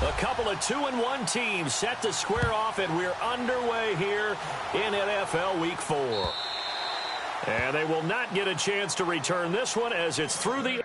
A couple of 2-1 teams set to square off, and we're underway here in NFL Week 4. And they will not get a chance to return this one as it's through the...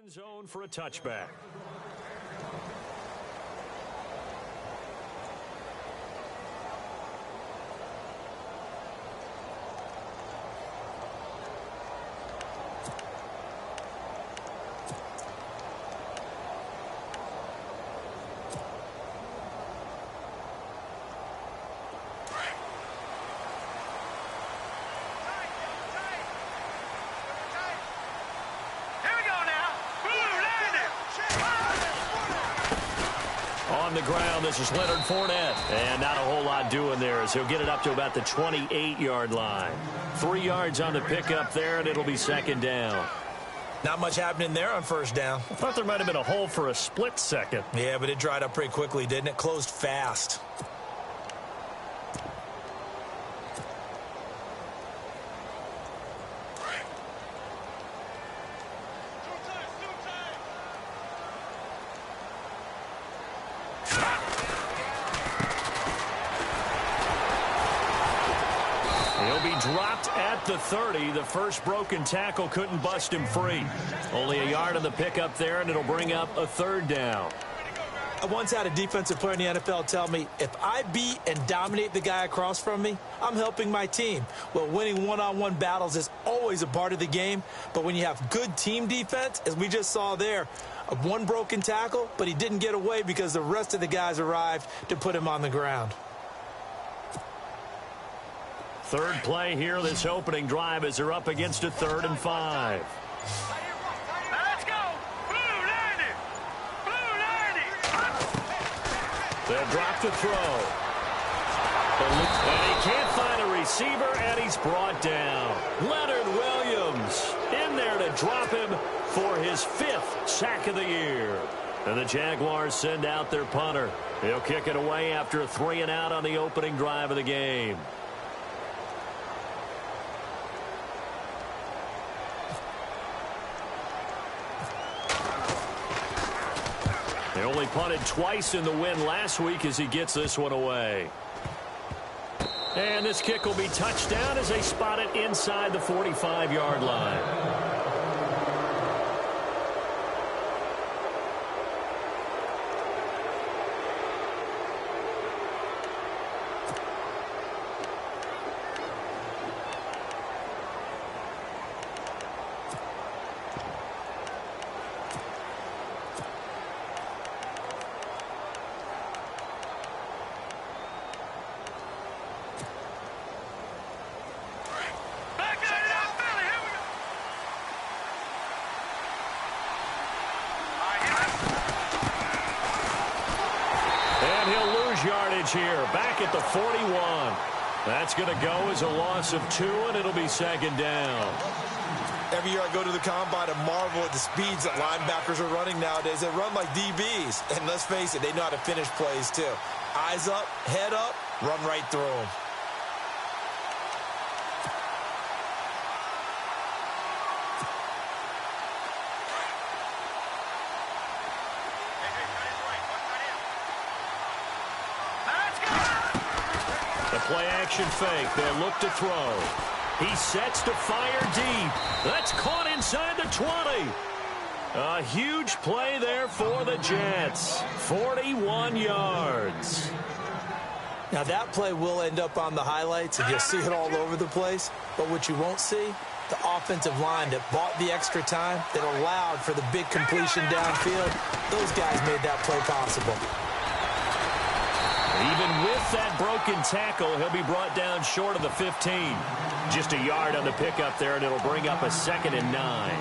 End zone for a touchback. On the ground, this is Leonard Fournette. And not a whole lot doing there as he'll get it up to about the 28-yard line. 3 yards on the pickup there, and it'll be second down. Not much happening there on first down. I thought there might have been a hole for a split second. Yeah, but it dried up pretty quickly, didn't it? Closed fast. He'll be dropped at the 30. The first broken tackle couldn't bust him free. Only a yard on the pickup there, and it'll bring up a third down. I once had a defensive player in the NFL tell me, if I beat and dominate the guy across from me, I'm helping my team. Well, winning one-on-one battles is always a part of the game, but when you have good team defense, as we just saw there, one broken tackle, but he didn't get away because the rest of the guys arrived to put him on the ground. Third play here, this opening drive, as they're up against a 3rd and 5. Let's go! Blue 90! Blue 90! They'll drop the throw. And he can't find a receiver, and he's brought down. Leonard Williams in there to drop him for his 5th sack of the year. And the Jaguars send out their punter. He'll kick it away after a 3-and-out on the opening drive of the game. They only punted twice in the win last week as he gets this one away. And this kick will be touchdown as they spot it inside the 45-yard line. Yardage here, back at the 41. That's going to go as a loss of 2, and it'll be 2nd down. Every year I go to the combine and marvel at the speeds that linebackers are running nowadays. They run like DBs, and let's face it, they know how to finish plays too. Eyes up, head up, run right through them. Play action fake. They'll look to throw. He sets to fire deep. That's caught inside the 20. A huge play there for the Jets. 41 yards. Now that play will end up on the highlights, and you'll see it all over the place. But what you won't see, the offensive line that bought the extra time, that allowed for the big completion downfield. Those guys made that play possible. Even with that broken tackle, he'll be brought down short of the 15. Just a yard on the pickup there, and it'll bring up a 2nd and 9.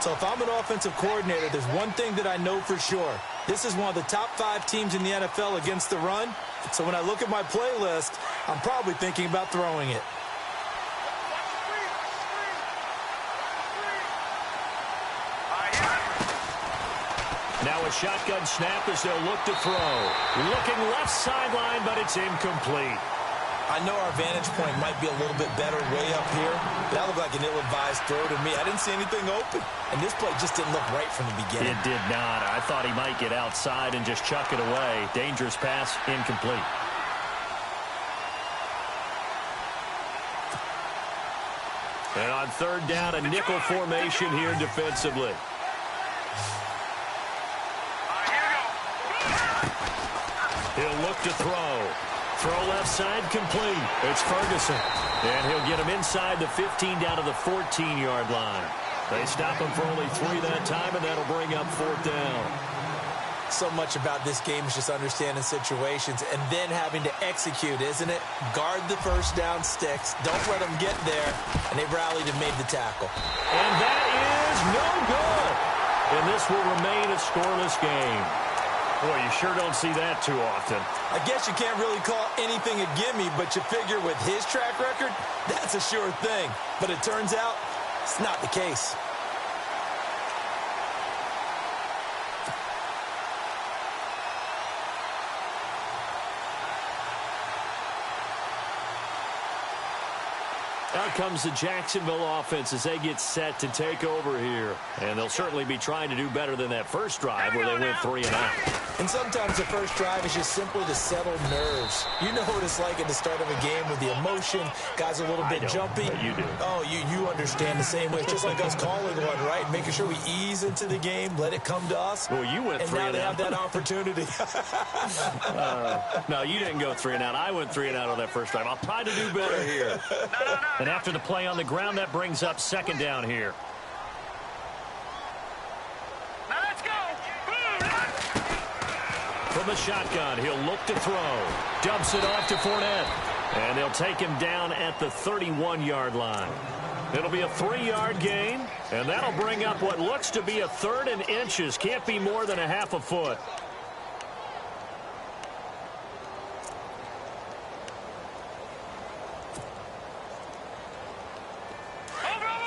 So if I'm an offensive coordinator, there's one thing that I know for sure. This is one of the top 5 teams in the NFL against the run. So when I look at my playlist, I'm probably thinking about throwing it. Now a shotgun snap as they'll look to throw. Looking left sideline, but it's incomplete. I know our vantage point might be a little bit better way up here, but that looked like an ill-advised throw to me. I didn't see anything open, and this play just didn't look right from the beginning. It did not. I thought he might get outside and just chuck it away. Dangerous pass, incomplete. And on 3rd down, a nickel formation here defensively. He'll look to throw. Throw left side complete. It's Ferguson. And he'll get him inside the 15 down to the 14-yard line. They stop him for only 3 that time, and that'll bring up 4th down. So much about this game is just understanding situations and then having to execute, isn't it? Guard the first down sticks. Don't let them get there. And they rallied and made the tackle. And that is no good. And this will remain a scoreless game. Boy, you sure don't see that too often. I guess you can't really call anything a gimme, but you figure with his track record, that's a sure thing. But it turns out it's not the case. Out comes the Jacksonville offense as they get set to take over here. And they'll certainly be trying to do better than that first drive where they went 3 and out. And sometimes the first drive is just simply to settle nerves. You know what it's like at the start of a game with the emotion. Guys are a little bit jumpy. You do. Oh, you understand the same way. It's just like us calling one, right? Making sure we ease into the game, let it come to us. Well, you went 3 and out. And now they have that opportunity. No, you didn't go 3 and out. I went 3 and out on that first drive. I'll try to do better here. And after the play on the ground, that brings up second down here. Now let's go. From the shotgun, he'll look to throw. Dumps it off to Fournette. And they'll take him down at the 31-yard line. It'll be a 3-yard gain, and that'll bring up what looks to be a 3rd and inches. Can't be more than a half a foot.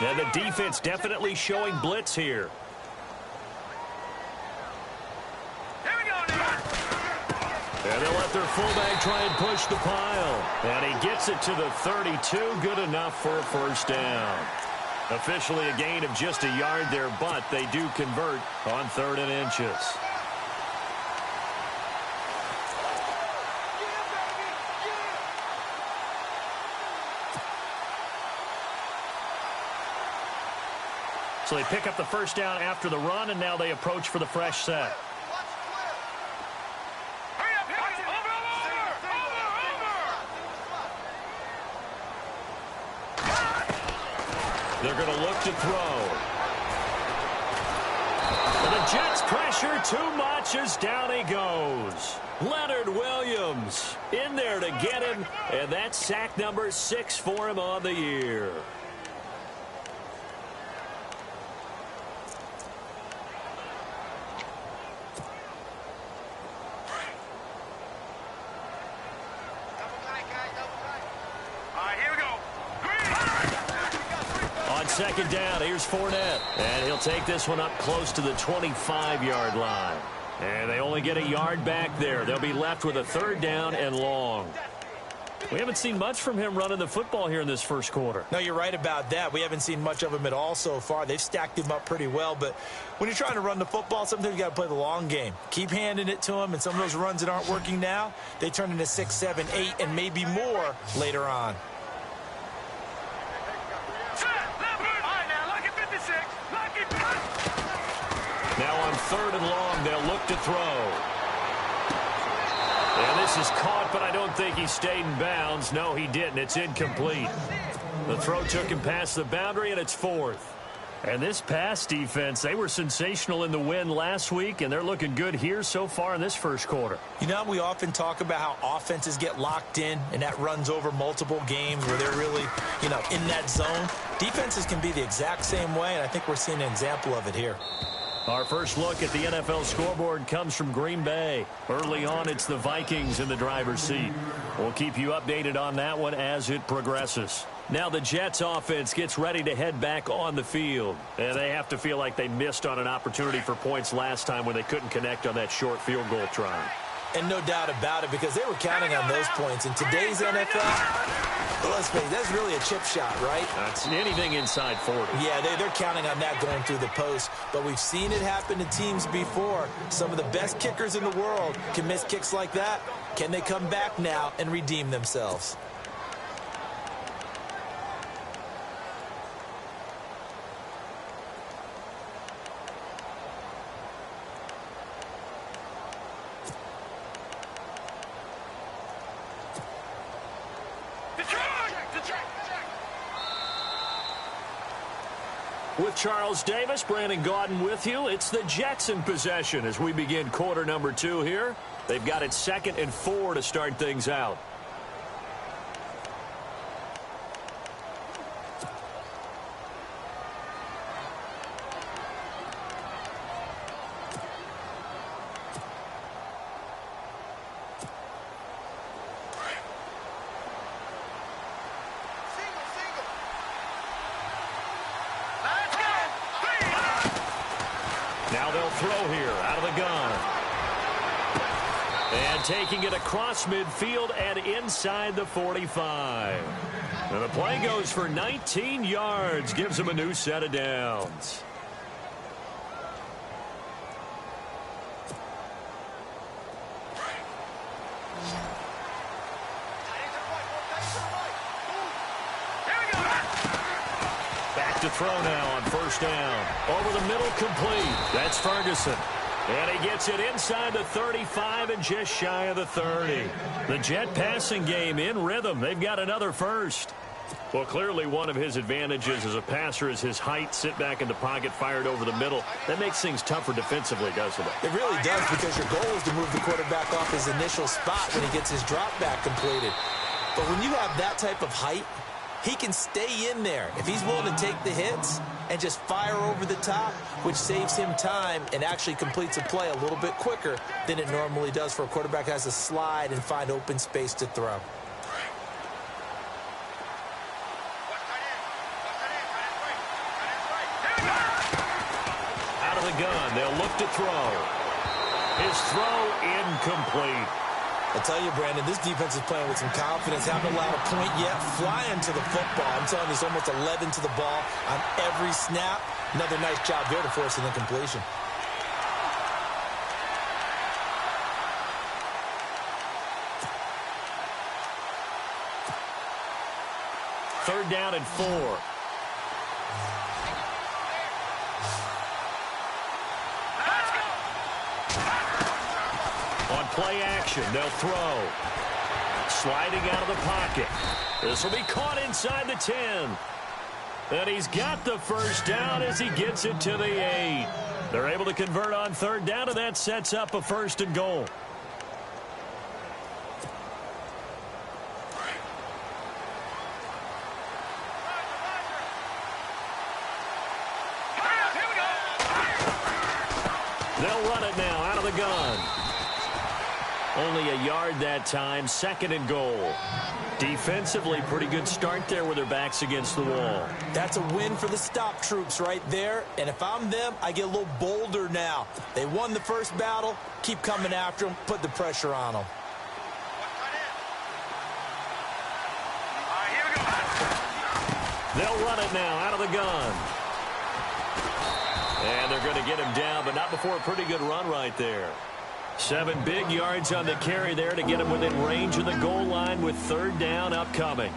And the defense definitely showing blitz here. Here we go, now. And they'll let their fullback try and push the pile. And he gets it to the 32. Good enough for a first down. Officially a gain of just a yard there, but they do convert on 3rd and inches. So they pick up the first down after the run, and now they approach for the fresh set. Hurry up, over. They're going to look to throw. And the Jets pressure too much as down he goes. Leonard Williams in there to get him, and that's sack number 6 for him on the year. Second down, here's Fournette. And he'll take this one up close to the 25-yard line. And they only get a yard back there. They'll be left with a 3rd down and long. We haven't seen much from him running the football here in this first quarter. No, you're right about that. We haven't seen much of him at all so far. They've stacked him up pretty well. But when you're trying to run the football, sometimes you got to play the long game. Keep handing it to him, and some of those runs that aren't working now, they turn into 6, 7, 8, and maybe more later on. Now on 3rd and long, they'll look to throw. And this is caught, but I don't think he stayed in bounds. No, he didn't. It's incomplete. The throw took him past the boundary, and it's 4th. And this pass defense, they were sensational in the win last week, and they're looking good here so far in this first quarter. You know, we often talk about how offenses get locked in, and that runs over multiple games where they're really, in that zone. Defenses can be the exact same way, and I think we're seeing an example of it here. Our first look at the NFL scoreboard comes from Green Bay. Early on, it's the Vikings in the driver's seat. We'll keep you updated on that one as it progresses. Now the Jets offense gets ready to head back on the field. And they have to feel like they missed on an opportunity for points last time when they couldn't connect on that short field goal try. And no doubt about it, because they were counting on those points. In today's NFL, let's face it, that's really a chip shot, right? That's anything inside 40. Yeah, they're counting on that going through the post. But we've seen it happen to teams before. Some of the best kickers in the world can miss kicks like that. Can they come back now and redeem themselves? With Charles Davis, Brandon Gaudin with you. It's the Jets in possession as we begin quarter number 2 here. They've got it 2nd and 4 to start things out. Now they'll throw here out of the gun. And taking it across midfield and inside the 45. And the play goes for 19 yards. Gives him a new set of downs. Back to throw now on first down. Over the middle, complete. That's Ferguson. And he gets it inside the 35 and just shy of the 30. The Jet passing game in rhythm. They've got another first. Well, clearly one of his advantages as a passer is his height. Sit back in the pocket, fired over the middle. That makes things tougher defensively, doesn't it? It really does, because your goal is to move the quarterback off his initial spot when he gets his drop back completed. But when you have that type of height, he can stay in there if he's willing to take the hits and just fire over the top, which saves him time and actually completes a play a little bit quicker than it normally does for a quarterback who has to slide and find open space to throw. Out of the gun, they'll look to throw. His throw incomplete. I tell you, Brandon, this defense is playing with some confidence. Haven't allowed a point yet. Flying to the football. I'm telling you, it's almost 11 to the ball on every snap. Another nice job there to force an incompletion. Third down and 4. On play action, they'll throw. Sliding out of the pocket. This will be caught inside the 10. And he's got the first down as he gets it to the 8. They're able to convert on third down, and that sets up a first and goal. They'll run it now out of the gun. Only a yard that time, second and goal. Defensively, pretty good start there with their backs against the wall. That's a win for the stop troops right there. And if I'm them, I get a little bolder now. They won the first battle. Keep coming after them. Put the pressure on them. They'll run it now out of the gun. And they're going to get him down, but not before a pretty good run right there. 7 big yards on the carry there to get him within range of the goal line with third down upcoming.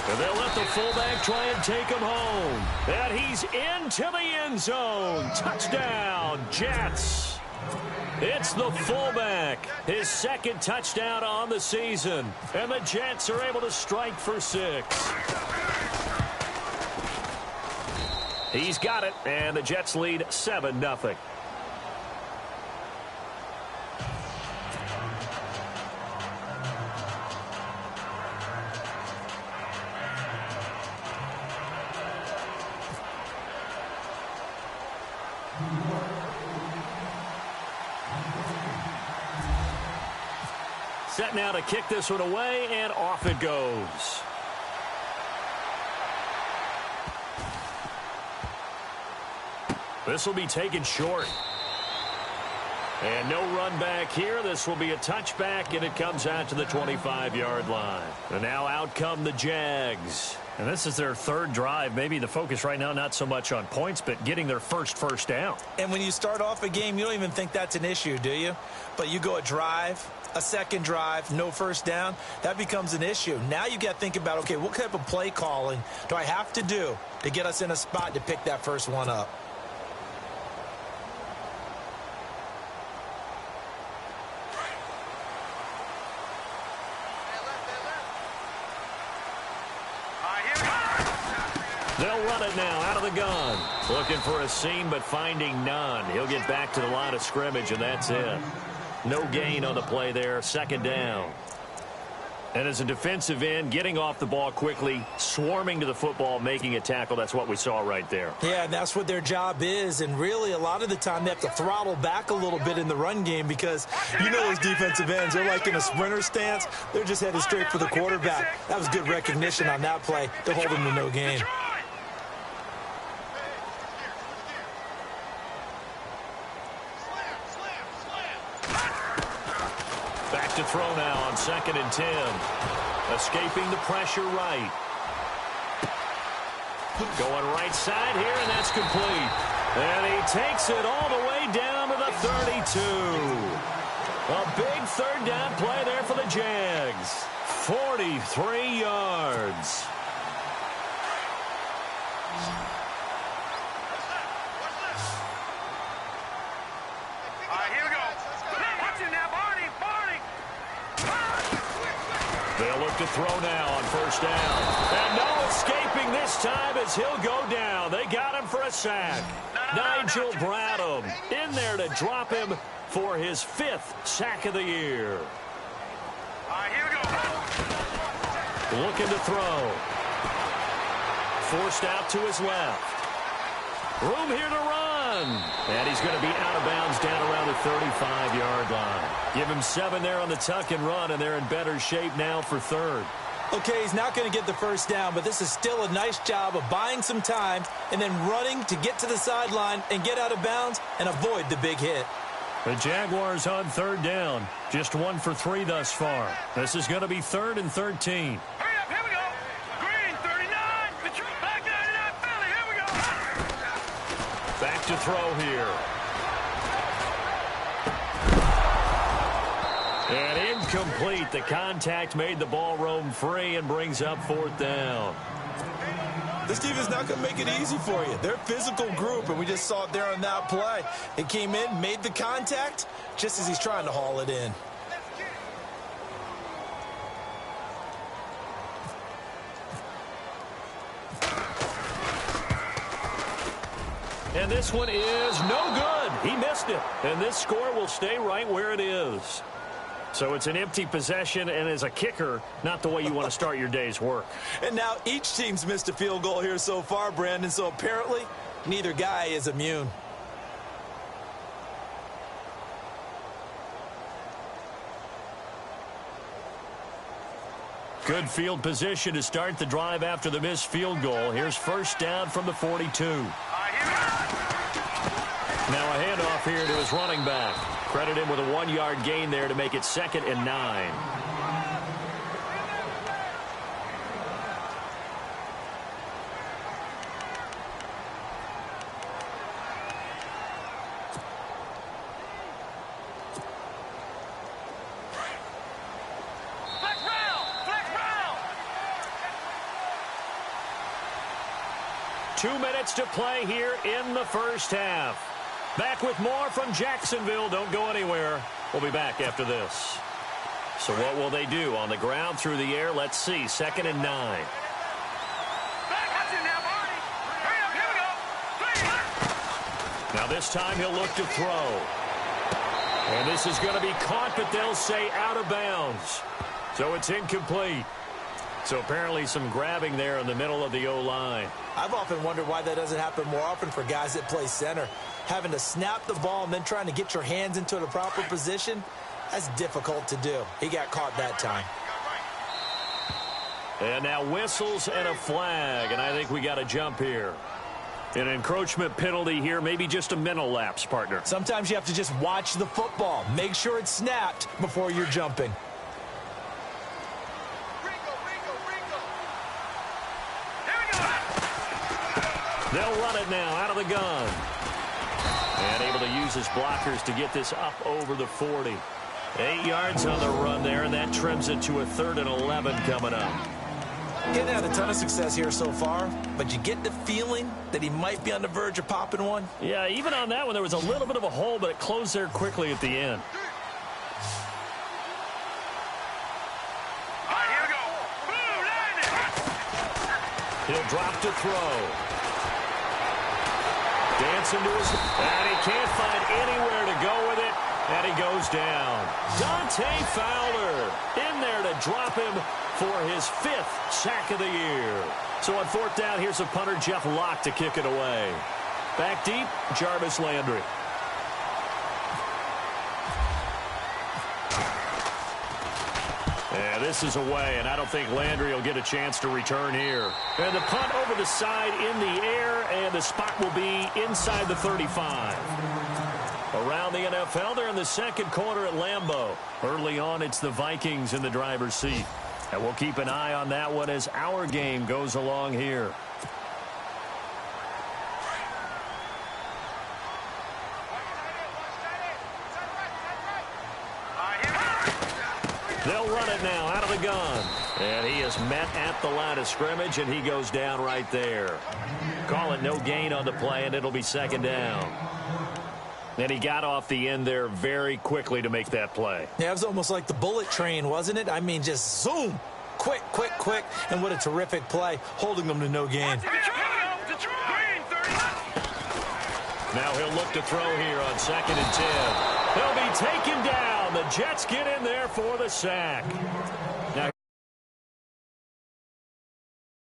And they'll let the fullback try and take him home. And he's into the end zone. Touchdown, Jets. It's the fullback, his second touchdown on the season. And the Jets are able to strike for 6. He's got it, and the Jets lead 7-0. Set now to kick this one away, and off it goes. This will be taken short. And no run back here. This will be a touchback, and it comes out to the 25-yard line. And now out come the Jags. And this is their third drive. Maybe the focus right now not so much on points, but getting their first down. And when you start off a game, you don't even think that's an issue, do you? But you go a drive, a second drive, no first down, that becomes an issue. Now you got to think about, okay, what type of play calling do I have to do to get us in a spot to pick that first one up? They'll run it now out of the gun. Looking for a seam, but finding none. He'll get back to the line of scrimmage, and that's it. No gain on the play there. Second down. And as a defensive end, getting off the ball quickly, swarming to the football, making a tackle, that's what we saw right there. Yeah, and that's what their job is. And really, a lot of the time, they have to throttle back a little bit in the run game because you know those defensive ends, they're like in a sprinter stance. They're just headed straight for the quarterback. That was good recognition on that play to hold them to no gain. Back to throw now on 2nd and 10. Escaping the pressure right. Going right side here, and that's complete. And he takes it all the way down to the 32. A big 3rd down play there for the Jags. 43 yards. All right, here we go. Watch it now, Barney. They'll look to throw now on 1st down. And no escaping this time as he'll go down. They got him for a sack. Nigel Bradham in there to drop him for his 5th sack of the year. All right, here we go. Looking to throw. Forced out to his left. Room here to run. And he's going to be out of bounds down around the 35-yard line. Give him 7 there on the tuck and run, and they're in better shape now for 3rd. Okay, he's not going to get the 1st down, but this is still a nice job of buying some time and then running to get to the sideline and get out of bounds and avoid the big hit. The Jaguars on 3rd down. Just 1 for 3 thus far. This is going to be 3rd and 13. Hurry up, here we go. Green, 39. Back 99, Philly, here we go. Back to throw here. And incomplete. The contact made the ball roam free and brings up 4th down. This team is not going to make it easy for you. They're a physical group, and we just saw it there on that play. It came in, made the contact, just as he's trying to haul it in. And this one is no good. He missed it. And this score will stay right where it is. So it's an empty possession, and as a kicker, not the way you want to start your day's work. And now each team's missed a field goal here so far, Brandon, so apparently neither guy is immune. Good field position to start the drive after the missed field goal. Here's 1st down from the 42. Now a handoff here to his running back. Credit him with a 1-yard gain there to make it 2nd and 9. Flex round. 2 minutes to play here in the 1st half. Back with more from Jacksonville. Don't go anywhere. We'll be back after this. So what will they do? On the ground, through the air? Let's see. 2nd and 9. Back, watch it now, Barney. Hurry up, here we go. Now this time he'll look to throw. And this is going to be caught, but they'll say out of bounds. So it's incomplete. So apparently some grabbing there in the middle of the O-line. I've often wondered why that doesn't happen more often for guys that play center. Having to snap the ball and then trying to get your hands into the proper position, that's difficult to do. He got caught that time. And now whistles and a flag, and I think we got a jump here. An encroachment penalty here, maybe just a mental lapse, partner. Sometimes you have to just watch the football. Make sure it's snapped before you're jumping. They'll run it now out of the gun. And able to use his blockers to get this up over the 40. 8 yards on the run there, and that trims it to a 3rd and 11 coming up. He hasn't had a ton of success here so far, but you get the feeling that he might be on the verge of popping one. Yeah, even on that one, there was a little bit of a hole, but it closed there quickly at the end. All right, here we go. Boom, He'll drop to throw. Dancing to his... And he can't find anywhere to go with it. And he goes down. Dante Fowler in there to drop him for his 5th sack of the year. So on 4th down, here's a punter, Jeff Locke, to kick it away. Back deep, Jarvis Landry. Yeah, this is away, and I don't think Landry will get a chance to return here. And the punt over the side in the air, and the spot will be inside the 35. Around the NFL, they're in the second quarter at Lambeau. Early on, it's the Vikings in the driver's seat. And we'll keep an eye on that one as our game goes along here. They'll run it now out of the gun. And he is met at the line of scrimmage, and he goes down right there. Call it no gain on the play, and it'll be 2nd down. And he got off the end there very quickly to make that play. Yeah, it was almost like the bullet train, wasn't it? I mean, just zoom. Quick, quick, quick. And what a terrific play, holding them to no gain. Now he'll look to throw here on 2nd and 10. He'll be taken down. The Jets get in there for the sack.